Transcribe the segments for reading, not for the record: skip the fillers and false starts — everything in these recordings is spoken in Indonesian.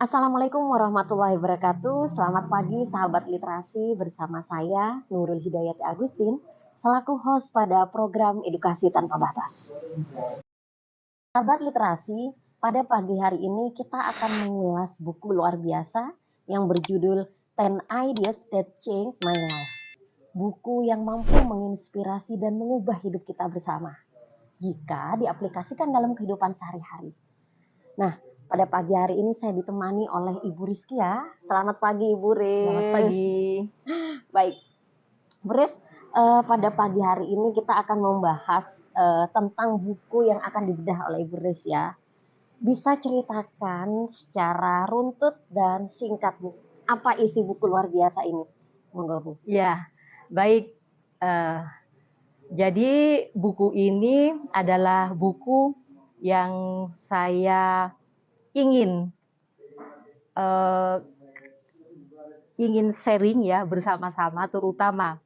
Assalamualaikum warahmatullahi wabarakatuh. Selamat pagi sahabat literasi, bersama saya Nurul Hidayati Agustin selaku host pada program Edukasi Tanpa Batas. Sahabat literasi, pada pagi hari ini kita akan mengulas buku luar biasa yang berjudul 10 Ideas That Changed My Life. Buku yang mampu menginspirasi dan mengubah hidup kita bersama jika diaplikasikan dalam kehidupan sehari-hari. Nah, pada pagi hari ini saya ditemani oleh Ibu Rizkia. Selamat pagi Ibu Riz. Selamat pagi. Baik, Bu Riz, pada pagi hari ini kita akan membahas tentang buku yang akan dibedah oleh Ibu Riz ya. Bisa ceritakan secara runtut dan singkat Bu, apa isi buku luar biasa ini? Monggo Bu. Ya, baik. Jadi buku ini adalah buku yang saya ingin sharing ya bersama-sama, terutama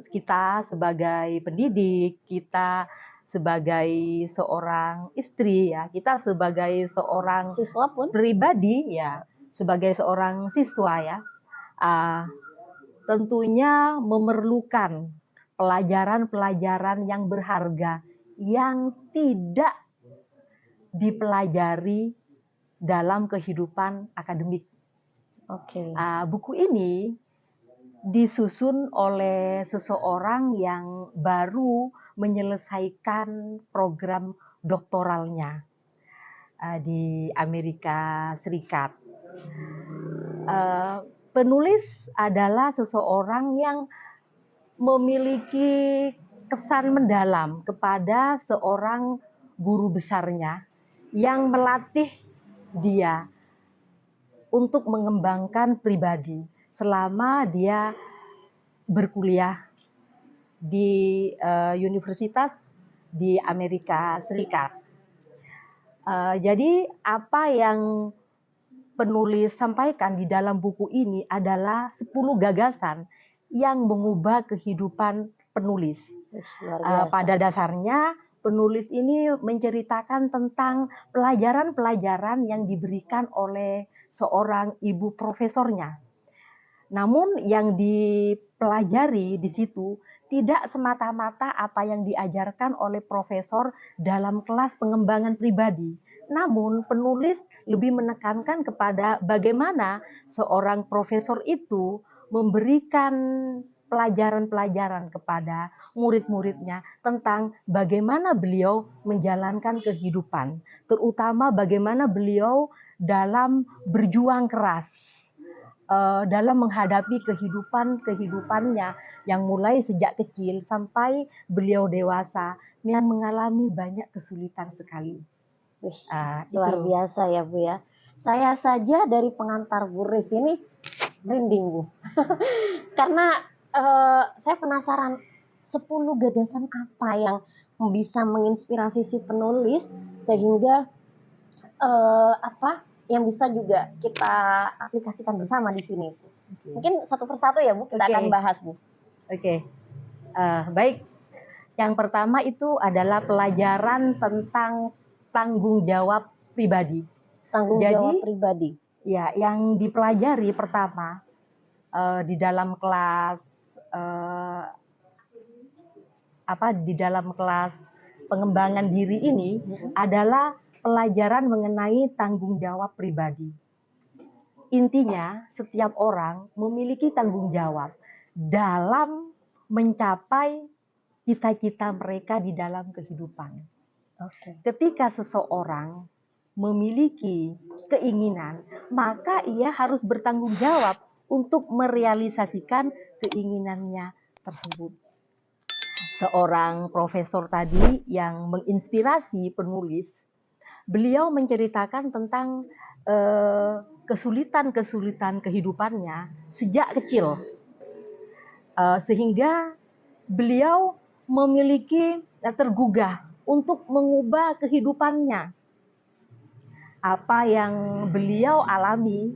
kita sebagai pendidik, kita sebagai seorang istri ya, kita sebagai seorang Siswa pun pribadi ya, sebagai seorang siswa ya, tentunya memerlukan pelajaran-pelajaran yang berharga yang tidak dipelajari dalam kehidupan akademik. Oke. Buku ini disusun oleh seseorang yang baru menyelesaikan program doktoralnya di Amerika Serikat. Penulis adalah seseorang yang memiliki kesan mendalam kepada seorang guru besarnya yang melatih dia untuk mengembangkan pribadi selama dia berkuliah di universitas di Amerika Serikat. Jadi apa yang penulis sampaikan di dalam buku ini adalah 10 gagasan yang mengubah kehidupan penulis. Pada dasarnya penulis ini menceritakan tentang pelajaran-pelajaran yang diberikan oleh seorang ibu profesornya. Namun yang dipelajari di situ tidak semata-mata apa yang diajarkan oleh profesor dalam kelas pengembangan pribadi. Namun penulis lebih menekankan kepada bagaimana seorang profesor itu memberikan pelajaran-pelajaran kepada murid-muridnya tentang bagaimana beliau menjalankan kehidupan, terutama bagaimana beliau dalam berjuang keras dalam menghadapi kehidupannya yang mulai sejak kecil sampai beliau dewasa yang mengalami banyak kesulitan sekali. Luar biasa ya Bu ya. Saya saja dari pengantar Bu Riz ini merinding Bu. Karena saya penasaran 10 gagasan apa yang bisa menginspirasi si penulis sehingga yang bisa juga kita aplikasikan bersama di sini. Mungkin satu persatu ya Bu, kita akan bahas Bu. Baik. Yang pertama itu adalah pelajaran tentang tanggung jawab pribadi. Jawab pribadi. Ya, yang dipelajari pertama di dalam kelas pengembangan diri ini adalah pelajaran mengenai tanggung jawab pribadi. Intinya, setiap orang memiliki tanggung jawab dalam mencapai cita-cita mereka di dalam kehidupan. Ketika seseorang memiliki keinginan, maka ia harus bertanggung jawab untuk merealisasikan keinginannya tersebut. Seorang profesor tadi yang menginspirasi penulis, beliau menceritakan tentang kesulitan-kesulitan kehidupannya sejak kecil, sehingga beliau memiliki tergugah untuk mengubah kehidupannya. Apa yang beliau alami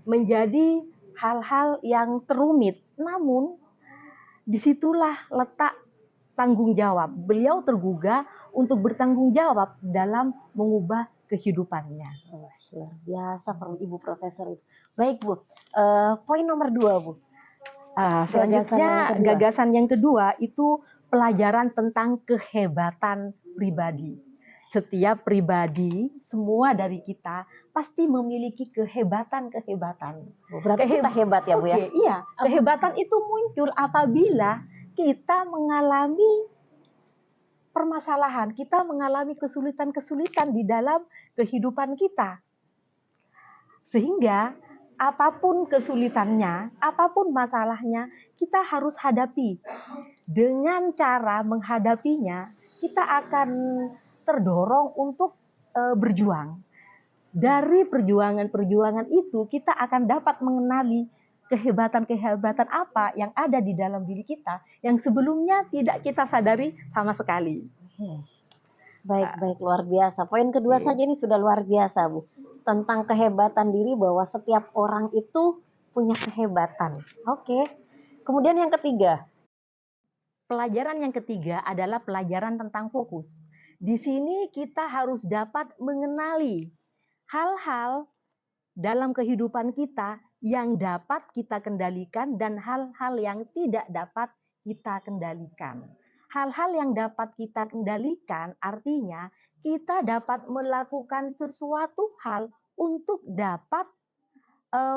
menjadi hal-hal yang terumit, namun disitulah letak tanggung jawab. Beliau tergugah untuk bertanggung jawab dalam mengubah kehidupannya. Wah, luar biasa Ibu Profesor itu. Baik Bu, poin nomor 2 Bu. Selanjutnya gagasan yang kedua itu pelajaran tentang kehebatan pribadi. Setiap pribadi, semua dari kita pasti memiliki kehebatan-kehebatan. Berarti kita hebat ya Bu ya? Iya, kehebatan itu muncul apabila kita mengalami permasalahan, kita mengalami kesulitan-kesulitan di dalam kehidupan kita. Sehingga apapun kesulitannya, apapun masalahnya, kita harus hadapi. Dengan cara menghadapinya, kita akan terdorong untuk berjuang. Dari perjuangan-perjuangan itu, kita akan dapat mengenali kehebatan-kehebatan apa yang ada di dalam diri kita yang sebelumnya tidak kita sadari sama sekali. Baik, luar biasa. Poin kedua saja ini sudah luar biasa, Bu. Tentang kehebatan diri bahwa setiap orang itu punya kehebatan. Oke. Kemudian yang ketiga. Pelajaran yang ketiga adalah pelajaran tentang fokus. Di sini kita harus dapat mengenali hal-hal dalam kehidupan kita yang dapat kita kendalikan dan hal-hal yang tidak dapat kita kendalikan. Hal-hal yang dapat kita kendalikan artinya kita dapat melakukan sesuatu hal untuk dapat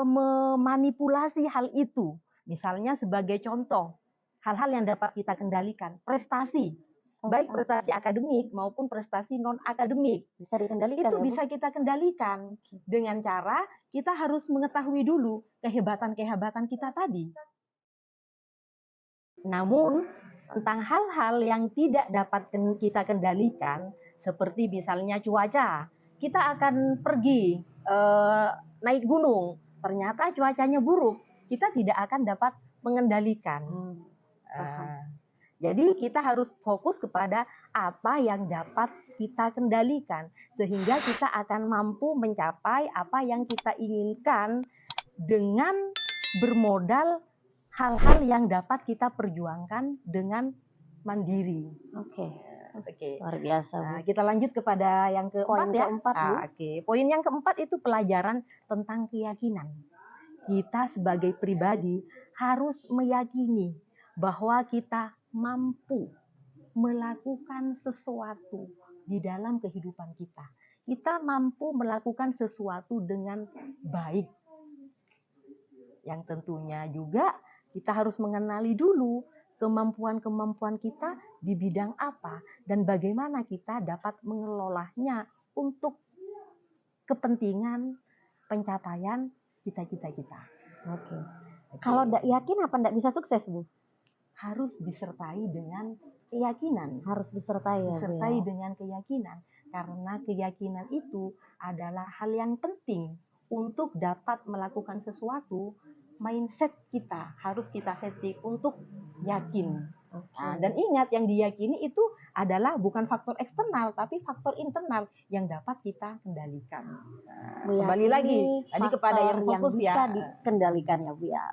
memanipulasi hal itu. Misalnya sebagai contoh, hal-hal yang dapat kita kendalikan, prestasi. Baik prestasi akademik maupun prestasi non-akademik. Bisa dikendalikan itu bisa kita kendalikan dengan cara kita harus mengetahui dulu kehebatan-kehebatan kita tadi. Namun, tentang hal-hal yang tidak dapat kita kendalikan, seperti misalnya cuaca, kita akan pergi naik gunung, ternyata cuacanya buruk, kita tidak akan dapat mengendalikan. Jadi kita harus fokus kepada apa yang dapat kita kendalikan, sehingga kita akan mampu mencapai apa yang kita inginkan dengan bermodal hal-hal yang dapat kita perjuangkan dengan mandiri. Oke. Luar biasa. Nah, kita lanjut kepada yang keempat ya. Poin yang keempat itu pelajaran tentang keyakinan. Kita sebagai pribadi harus meyakini bahwa kita mampu melakukan sesuatu di dalam kehidupan kita. Kita mampu melakukan sesuatu dengan baik. Yang tentunya juga kita harus mengenali dulu kemampuan-kemampuan kita di bidang apa dan bagaimana kita dapat mengelolanya untuk kepentingan pencapaian cita-cita kita. Kalau tidak yakin apa tidak bisa sukses, Bu? Harus disertai dengan keyakinan. Harus disertai dengan keyakinan. Karena keyakinan itu adalah hal yang penting untuk dapat melakukan sesuatu. Mindset kita harus kita setting untuk yakin. Dan ingat, yang diyakini itu adalah bukan faktor eksternal, tapi faktor internal yang dapat kita kendalikan. Kembali lagi tadi kepada yang fokus yang bisa dikendalikan ya Bu ya.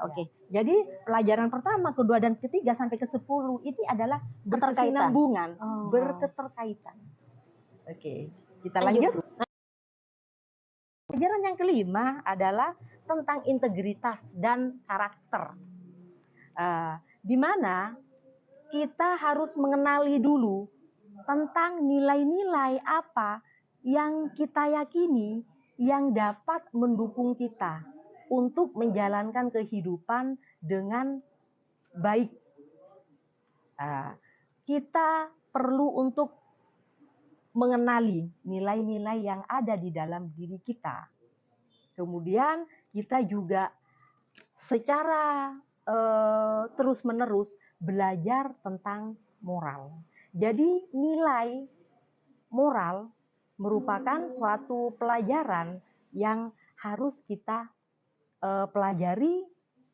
Jadi pelajaran pertama, kedua, dan ketiga sampai ke-10 ini adalah berkesinambungan, berketerkaitan. Kita lanjut. Pelajaran yang kelima adalah tentang integritas dan karakter. Di mana kita harus mengenali dulu tentang nilai-nilai apa yang kita yakini yang dapat mendukung kita untuk menjalankan kehidupan dengan baik. Kita perlu untuk mengenali nilai-nilai yang ada di dalam diri kita. Kemudian kita juga secara terus-menerus belajar tentang moral. Jadi nilai moral merupakan suatu pelajaran yang harus kita pelajari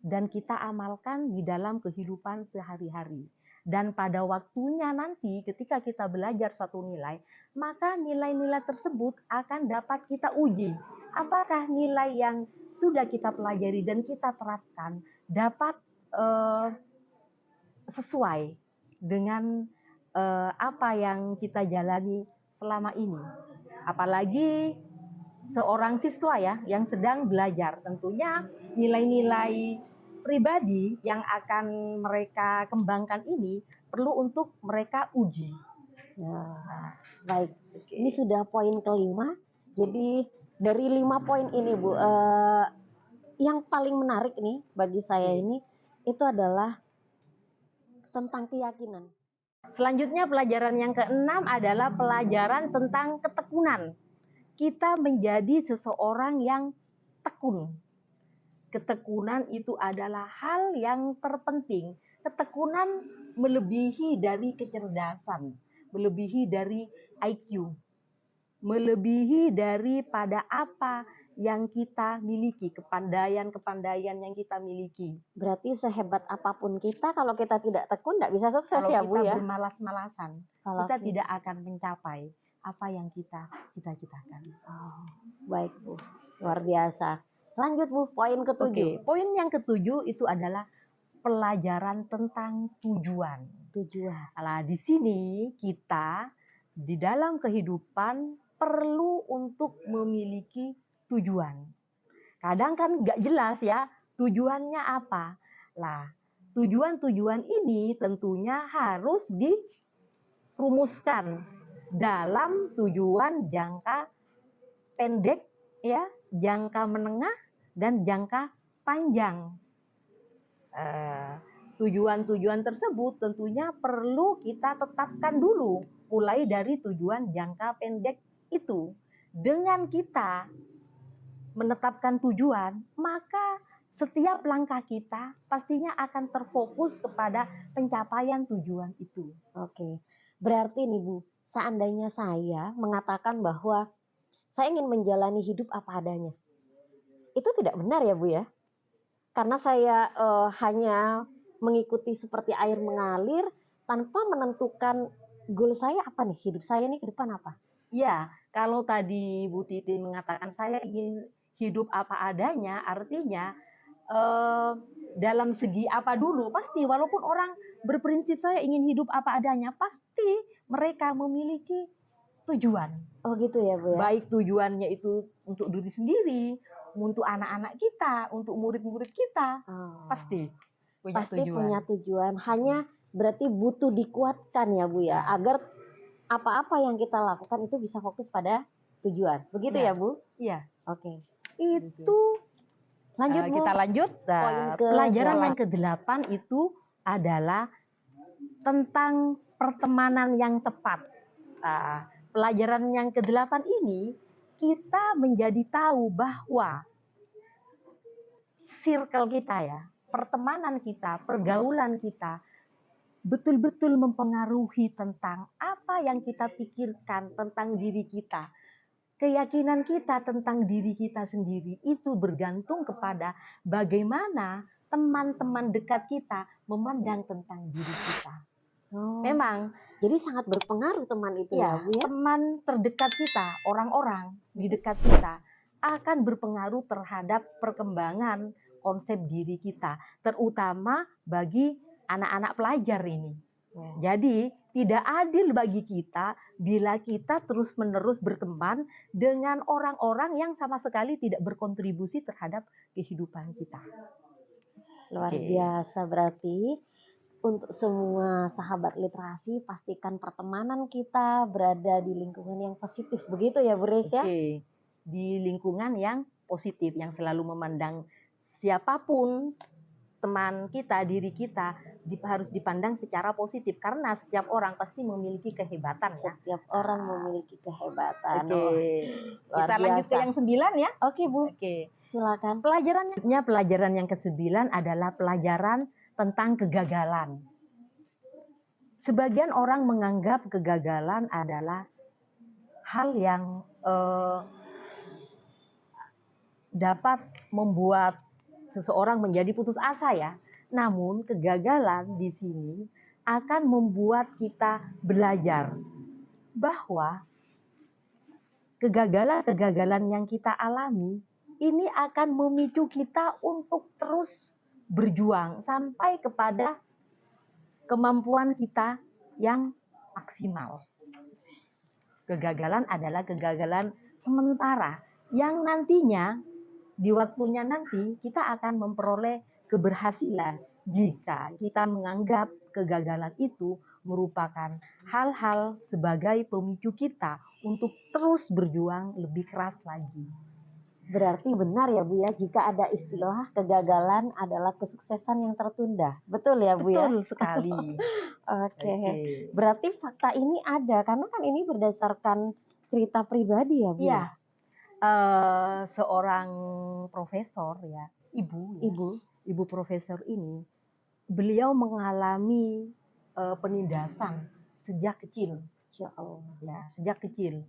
dan kita amalkan di dalam kehidupan sehari-hari. Dan pada waktunya nanti ketika kita belajar suatu nilai, maka nilai-nilai tersebut akan dapat kita uji. Apakah nilai yang sudah kita pelajari dan kita terapkan dapat sesuai dengan apa yang kita jalani selama ini. Apalagi seorang siswa ya yang sedang belajar, tentunya nilai-nilai pribadi yang akan mereka kembangkan ini perlu untuk mereka uji. Nah, baik. Ini sudah poin kelima. Jadi dari 5 poin ini, Bu, yang paling menarik nih bagi saya ini itu adalah tentang keyakinan. Selanjutnya pelajaran yang keenam adalah pelajaran tentang ketekunan. Kita menjadi seseorang yang tekun. Ketekunan itu adalah hal yang terpenting. Ketekunan melebihi dari kecerdasan, melebihi dari IQ, melebihi daripada apa yang kita miliki, kepandaian yang kita miliki. Berarti sehebat apapun kita, kalau kita tidak tekun, tidak bisa sukses kalau ya, Bu kita ya? bermalas-malasan, kita tidak akan mencapai apa yang kita cita-citakan. Oh, baik, Bu. Luar biasa. Lanjut, Bu, poin ke-7. Poin yang ke-7 itu adalah pelajaran tentang tujuan. Nah, di sini kita di dalam kehidupan perlu untuk memiliki tujuan. Kadang kan nggak jelas ya tujuannya apa. Lah, tujuan-tujuan ini tentunya harus dirumuskan dalam tujuan jangka pendek, ya, jangka menengah, dan jangka panjang. Tujuan-tujuan tersebut tentunya perlu kita tetapkan dulu, mulai dari tujuan jangka pendek itu. Dengan kita menetapkan tujuan, maka setiap langkah kita pastinya akan terfokus kepada pencapaian tujuan itu. Oke, berarti nih, Bu, seandainya saya mengatakan bahwa saya ingin menjalani hidup apa adanya, itu tidak benar ya, Bu ya? Karena saya hanya mengikuti seperti air mengalir tanpa menentukan goal saya apa nih, hidup saya nih ke depan apa? Ya, kalau tadi Bu Titi mengatakan saya ingin hidup apa adanya, artinya dalam segi apa dulu, pasti walaupun orang berprinsip saya ingin hidup apa adanya, pasti mereka memiliki tujuan. Oh gitu ya, Bu ya? Baik tujuannya itu untuk diri sendiri, untuk anak-anak kita, untuk murid-murid kita, pasti punya tujuan. Hanya berarti butuh dikuatkan ya, Bu ya, agar apa-apa yang kita lakukan itu bisa fokus pada tujuan. Begitu ya, Bu? Iya. Oke. Itu lanjut, Bu. Kita lanjut. Pelajaran yang ke-8 itu adalah tentang pertemanan yang tepat. Pelajaran yang ke-8 ini kita menjadi tahu bahwa circle kita ya, pertemanan kita, pergaulan kita betul-betul mempengaruhi tentang apa yang kita pikirkan tentang diri kita. Keyakinan kita tentang diri kita sendiri itu bergantung kepada bagaimana teman-teman dekat kita memandang tentang diri kita. Memang, jadi sangat berpengaruh teman itu ya, Bu ya? Teman terdekat kita, orang-orang di dekat kita akan berpengaruh terhadap perkembangan konsep diri kita, terutama bagi anak-anak pelajar ini. Jadi tidak adil bagi kita bila kita terus-menerus berteman dengan orang-orang yang sama sekali tidak berkontribusi terhadap kehidupan kita. Luar biasa. Berarti untuk semua sahabat literasi, pastikan pertemanan kita berada di lingkungan yang positif. Begitu ya, Bu Res ya? Di lingkungan yang positif, yang selalu memandang siapapun teman kita, diri kita harus dipandang secara positif, karena setiap orang pasti memiliki kehebatan. Setiap orang memiliki kehebatan. Kita lanjut ke yang 9 ya. Oke, Bu. Silakan. Pelajaran yang ke-9 adalah pelajaran tentang kegagalan. Sebagian orang menganggap kegagalan adalah hal yang dapat membuat seseorang menjadi putus asa ya. Namun kegagalan di sini akan membuat kita belajar bahwa kegagalan-kegagalan yang kita alami ini akan memicu kita untuk terus berjuang sampai kepada kemampuan kita yang maksimal. Kegagalan adalah kegagalan sementara yang nantinya di waktunya nanti kita akan memperoleh keberhasilan jika kita menganggap kegagalan itu merupakan hal-hal sebagai pemicu kita untuk terus berjuang lebih keras lagi. Berarti benar ya Bu ya, jika ada istilah kegagalan adalah kesuksesan yang tertunda. Betul ya Bu ya? Betul sekali. Oke. Berarti fakta ini ada, karena kan ini berdasarkan cerita pribadi ya Bu Iya. ya? Seorang profesor ya, ibu profesor ini, beliau mengalami penindasan sejak kecil. Ya Allah. Ya, sejak kecil.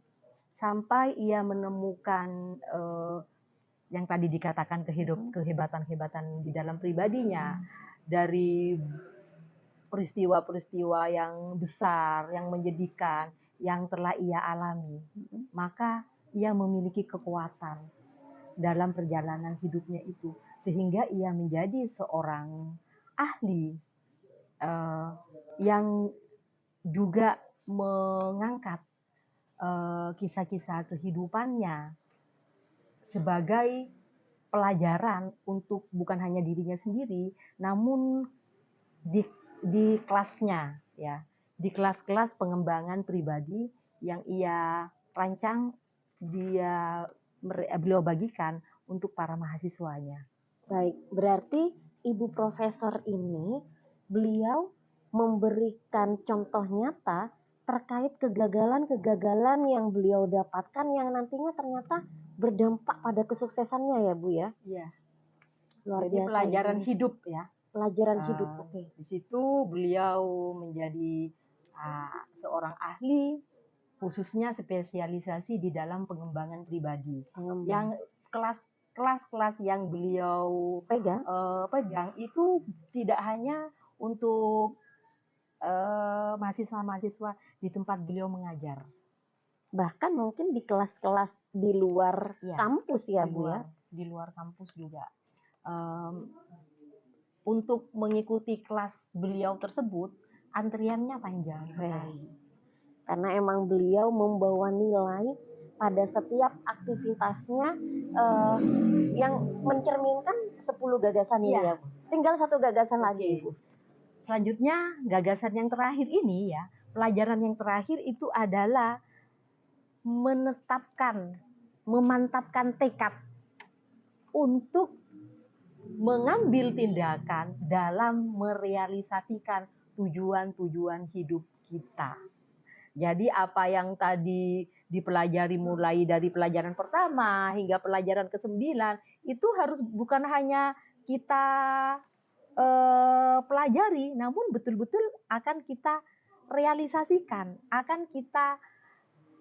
Sampai ia menemukan yang tadi dikatakan kehebatan-kehebatan di dalam pribadinya, dari peristiwa-peristiwa yang besar, yang menyedihkan, yang telah ia alami, maka ia memiliki kekuatan dalam perjalanan hidupnya itu, sehingga ia menjadi seorang ahli yang juga mengangkat kisah-kisah kehidupannya sebagai pelajaran untuk bukan hanya dirinya sendiri, namun di kelasnya, ya, di kelas-kelas pengembangan pribadi yang ia rancang, beliau bagikan untuk para mahasiswanya. Baik, berarti Ibu Profesor ini beliau memberikan contoh nyata terkait kegagalan-kegagalan yang beliau dapatkan yang nantinya ternyata berdampak pada kesuksesannya ya Bu ya? Iya. Luar Jadi biasa pelajaran ini. hidup ya. Pelajaran hidup, oke. Di situ beliau menjadi seorang ahli, khususnya spesialisasi di dalam pengembangan pribadi. Yang kelas-kelas yang beliau pegang itu tidak hanya untuk mahasiswa-mahasiswa di tempat beliau mengajar. Bahkan mungkin di kelas-kelas di luar kampus ya Bu ya? Di luar kampus juga. Untuk mengikuti kelas beliau tersebut, antriannya panjang sekali. Karena emang beliau membawa nilai pada setiap aktivitasnya yang mencerminkan 10 gagasan ini ya Bu. Tinggal satu gagasan lagi Bu. Selanjutnya gagasan yang terakhir ini ya, pelajaran yang terakhir itu adalah memantapkan tekad untuk mengambil tindakan dalam merealisasikan tujuan-tujuan hidup kita. Jadi apa yang tadi dipelajari mulai dari pelajaran pertama hingga pelajaran ke-9 itu harus bukan hanya kita pelajari, namun betul-betul akan kita realisasikan, akan kita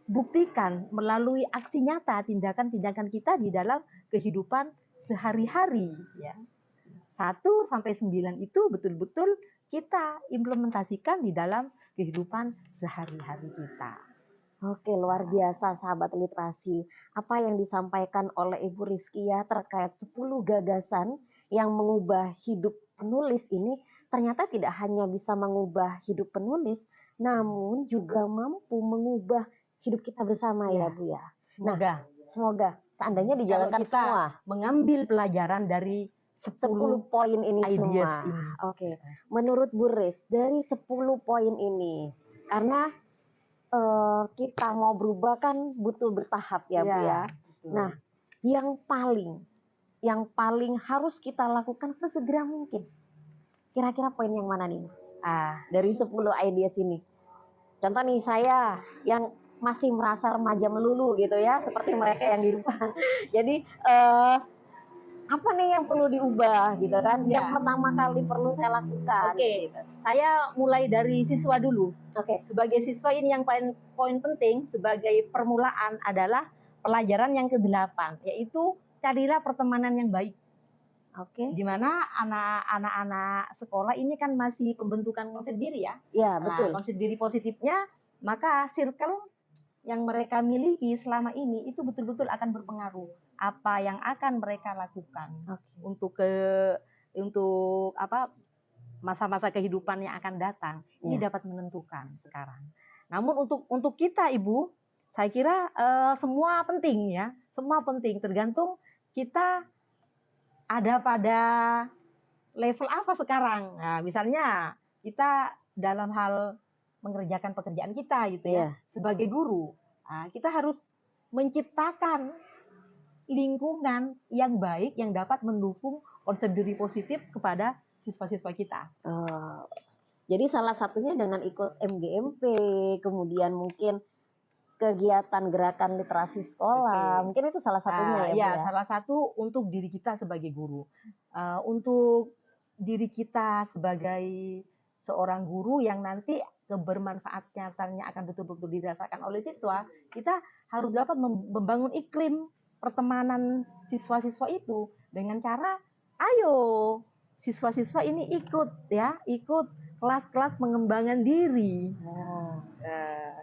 buktikan melalui aksi nyata tindakan-tindakan kita di dalam kehidupan sehari-hari ya. 1 sampai 9 itu betul-betul kita implementasikan di dalam kehidupan sehari-hari kita. Oke, luar biasa sahabat literasi. Apa yang disampaikan oleh Ibu Rizkia terkait 10 gagasan yang mengubah hidup penulis ini ternyata tidak hanya bisa mengubah hidup penulis, namun juga mampu mengubah hidup kita bersama ya Bu ya. Semoga seandainya dijalankan semua. Mengambil pelajaran dari 10 poin ini semua. Oke. Menurut Bu Riz, dari 10 poin ini, karena kita mau berubah kan butuh bertahap ya Bu ya. Nah, yang paling harus kita lakukan sesegera mungkin. Kira-kira poin yang mana nih? Dari 10 ideas ini. Contoh nih saya yang masih merasa remaja melulu gitu ya, seperti mereka yang di depan. Jadi apa nih yang perlu diubah gitu kan? Yang pertama kali perlu saya lakukan. Gitu. Saya mulai dari siswa dulu. Sebagai siswa ini yang poin penting sebagai permulaan adalah pelajaran yang ke-8, yaitu carilah pertemanan yang baik. Di mana anak-anak sekolah ini kan masih pembentukan konsep diri ya. Betul. Konsep diri positifnya, maka circle yang mereka miliki selama ini itu betul-betul akan berpengaruh apa yang akan mereka lakukan untuk masa-masa kehidupan yang akan datang. Ini dapat menentukan sekarang. Namun untuk kita Ibu, Saya kira semua penting ya, semua penting. Tergantung kita ada pada level apa sekarang. Nah, misalnya kita dalam hal mengerjakan pekerjaan kita gitu ya, sebagai guru, kita harus menciptakan lingkungan yang baik yang dapat mendukung konsep diri positif kepada siswa-siswa kita. Jadi salah satunya dengan ikut MGMP, kemudian mungkin kegiatan gerakan literasi sekolah, mungkin itu salah satunya ya, salah satu untuk diri kita sebagai guru. Untuk diri kita sebagai seorang guru yang nanti kebermanfaat nyatanya akan betul-betul dirasakan oleh siswa, kita harus dapat membangun iklim pertemanan siswa-siswa itu dengan cara, ayo siswa-siswa ini ikut kelas-kelas pengembangan diri.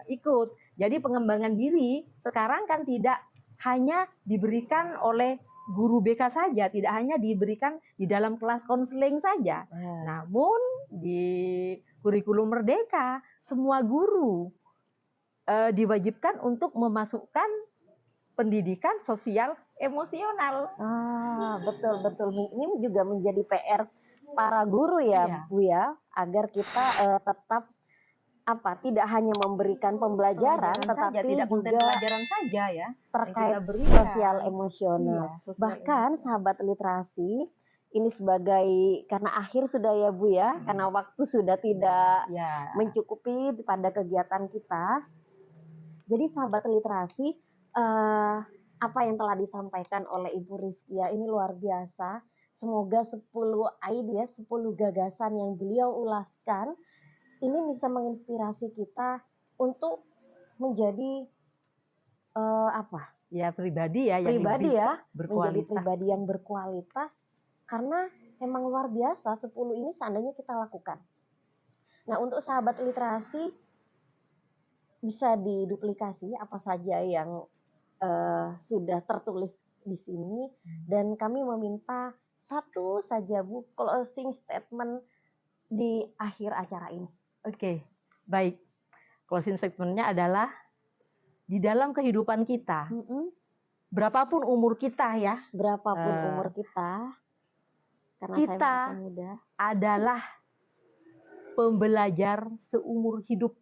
Ikut. Jadi pengembangan diri sekarang kan tidak hanya diberikan oleh guru BK saja, tidak hanya diberikan di dalam kelas konseling saja. Namun di kurikulum Merdeka semua guru diwajibkan untuk memasukkan pendidikan sosial emosional. Betul. Ini juga menjadi PR para guru ya, Bu ya, agar kita tetap tidak hanya memberikan pembelajaran tetapi tidak juga pembelajaran saja ya, terkait sosial emosional. Bahkan sahabat literasi ini sebagai, karena akhir sudah ya Bu ya, karena waktu sudah tidak mencukupi pada kegiatan kita. Jadi sahabat literasi, apa yang telah disampaikan oleh Ibu Rizkia ini luar biasa. Semoga 10 ide, 10 gagasan yang beliau ulaskan ini bisa menginspirasi kita untuk menjadi pribadi menjadi pribadi yang berkualitas, karena memang luar biasa 10 ini seandainya kita lakukan. Nah, untuk sahabat literasi bisa diduplikasi apa saja yang sudah tertulis di sini, dan kami meminta satu saja Bu closing statement di akhir acara ini. Oke, baik. Closing statement-nya adalah di dalam kehidupan kita, berapapun umur kita ya, umur kita, karena kita saya masih muda, adalah pembelajar seumur hidup.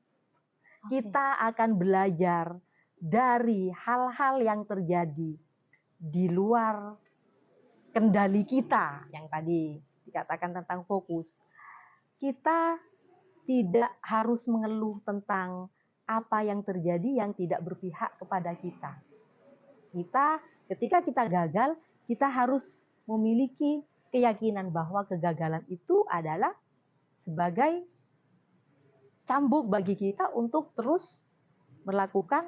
Kita akan belajar dari hal-hal yang terjadi di luar kendali kita, yang tadi dikatakan tentang fokus. Kita tidak harus mengeluh tentang apa yang terjadi yang tidak berpihak kepada kita. Ketika kita gagal, kita harus memiliki keyakinan bahwa kegagalan itu adalah sebagai cambuk bagi kita untuk terus melakukan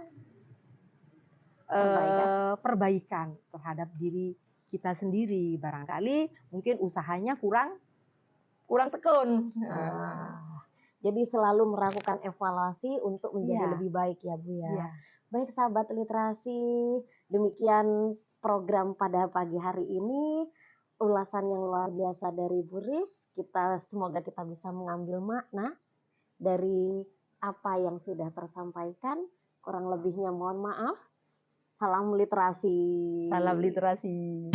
perbaikan terhadap diri kita sendiri. Barangkali mungkin usahanya kurang tekun. Jadi selalu melakukan evaluasi untuk menjadi lebih baik ya Bu ya. Baik sahabat literasi, demikian program pada pagi hari ini, ulasan yang luar biasa dari Bu Riz. Semoga kita bisa mengambil makna dari apa yang sudah tersampaikan. Kurang lebihnya mohon maaf. Salam literasi. Salam literasi.